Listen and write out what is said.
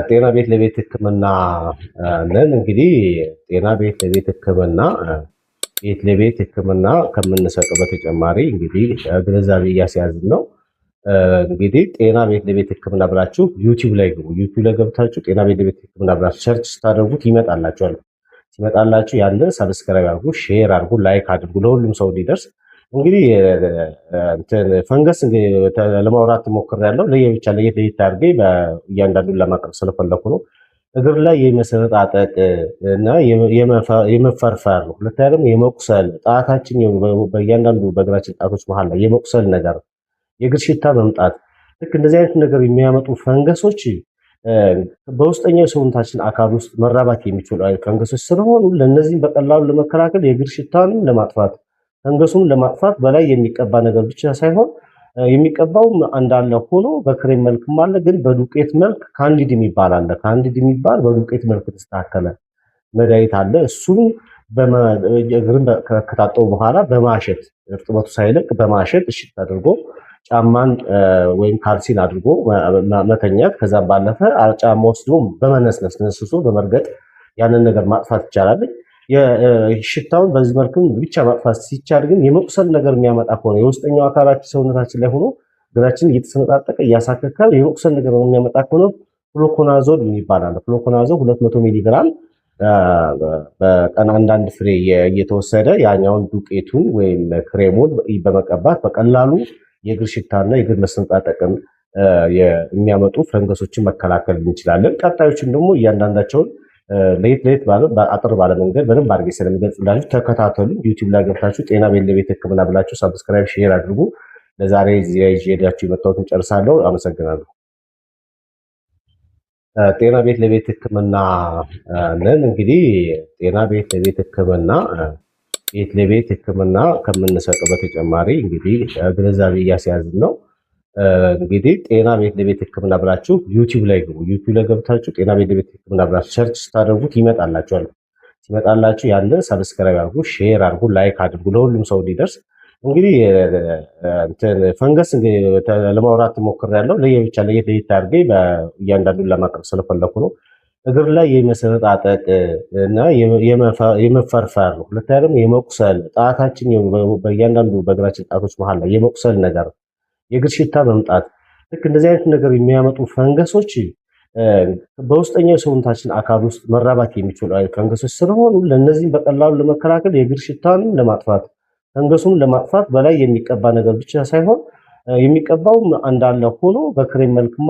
ጤና ቤት ለቤት ሕክምና ነን። እንግዲህ ጤና ቤት ለቤት ሕክምና ቤት ለቤት ሕክምና ከምንሰጠው በተጨማሪ እንግዲህ ግንዛቤ እያስያዝን ነው። እንግዲህ ጤና ቤት ለቤት ሕክምና ብላችሁ ዩቲዩብ ላይ ግቡ። ዩቲዩብ ላይ ገብታችሁ ጤና ቤት ለቤት ሕክምና ብላችሁ ሰርች ስታደርጉት ይመጣላችኋል። ሲመጣላችሁ ያንን ሰብስክራይብ አድርጉ፣ ሼር አድርጉ፣ ላይክ አድርጉ ለሁሉም ሰው እንዲደርስ። እንግዲህ ፈንገስ ለማውራት ሞክሬያለሁ። ለየብቻ ለየት አድርጌ እያንዳንዱን ለማቅረብ ስለፈለኩ ነው። እግር ላይ የመሰነጣጠቅ እና የመፈርፈር፣ ሁለተኛ ደግሞ የመቁሰል ጣታችን በእያንዳንዱ በእግራችን ጣቶች መሀል ላይ የመቁሰል ነገር፣ የእግር ሽታ መምጣት፣ ልክ እንደዚህ አይነት ነገር የሚያመጡ ፈንገሶች በውስጠኛው የሰውነታችን አካል ውስጥ መራባት የሚችሉ ፈንገሶች ስለሆኑ ለእነዚህም በቀላሉ ለመከላከል የእግር ሽታን ለማጥፋት ፈንገሱን ለማጥፋት በላይ የሚቀባ ነገር ብቻ ሳይሆን የሚቀባው እንዳለ ሆኖ በክሬም መልክም አለ። ግን በዱቄት መልክ ካንዲድ የሚባል አለ። ካንዲድ የሚባል በዱቄት መልክ የተስተካከለ መድኃኒት አለ። እሱም እግርን ከታጠቡ በኋላ በማሸት እርጥበቱ ሳይለቅ በማሸት እሽት አድርጎ ጫማን ወይም ካልሲን አድርጎ መተኛት። ከዛም ባለፈ ጫማ ውስጥ ደግሞ በመነስነስ ነስሶ በመርገጥ ያንን ነገር ማጥፋት ይቻላል። ሽታውን በዚህ መልኩ ብቻ ማጥፋት ሲቻል ግን የመቁሰል ነገር የሚያመጣ ከሆነ የውስጠኛው አካላችን ሰውነታችን ላይ ሆኖ እግራችን እየተሰነጣጠቀ እያሳከከ የመቁሰል ነገር የሚያመጣ ከሆነ ፍሎኮናዞል ይባላል። ፍሎኮናዞል 200 ሚሊግራም በቀን አንዳንድ ፍሬ እየተወሰደ ያኛውን ዱቄቱን ወይም ክሬሙን በመቀባት በቀላሉ የእግር ሽታና የእግር መሰንጣጠቅን የሚያመጡ ፈንገሶችን መከላከል እንችላለን። ቀጣዮችን ደግሞ እያንዳንዳቸውን ለየት ባለ አጥር ባለ መንገድ በደንብ አድርጌ ስለሚገልጽላችሁ ተከታተሉ። ዩቲዩብ ላይ ገብታችሁ ጤና ቤት ለቤት ሕክምና ብላችሁ ሰብስክራይብ፣ ሼር አድርጉ። ለዛሬ እዚህ ላይ ይዤላችሁ የመጣሁትን ጨርሳለሁ። አመሰግናለሁ። ጤና ቤት ለቤት ሕክምና ነን። እንግዲህ ጤና ቤት ለቤት ሕክምና ቤት ለቤት ሕክምና ከምንሰጠው በተጨማሪ እንግዲህ ግንዛቤ እያስያዝን ነው። እንግዲህ ጤና ቤት ለቤት ሕክምና ብላችሁ ዩቲዩብ ላይ ግቡ። ዩቲዩብ ላይ ገብታችሁ ጤና ቤት ለቤት ሕክምና ብላችሁ ሰርች ስታደርጉት ይመጣላችኋል። ሲመጣላችሁ ያንን ሰብስክራይብ አድርጉ፣ ሼር አድርጉ፣ ላይክ አድርጉ ለሁሉም ሰው እንዲደርስ። እንግዲህ ፈንገስ ለማውራት ሞክሬያለሁ። ለየብቻ ለየት አድርጌ እያንዳንዱን ለማቅረብ ስለፈለኩ ነው። እግር ላይ የመሰነጣጠቅ እና የመፈርፈር፣ ሁለተኛ ደግሞ የመቁሰል ጣታችን በእያንዳንዱ በእግራችን ጣቶች መሀል ላይ የመቁሰል ነገር፣ የእግር ሽታ መምጣት፣ ልክ እንደዚህ አይነት ነገር የሚያመጡ ፈንገሶች በውስጠኛው የሰውነታችን አካል ውስጥ መራባት የሚችሉ ፈንገሶች ስለሆኑ ለእነዚህም በቀላሉ ለመከላከል የእግር ሽታን ለማጥፋት ፈንገሱን ለማጥፋት በላይ የሚቀባ ነገር ብቻ ሳይሆን የሚቀባው እንዳለ ሆኖ በክሬም መልክማ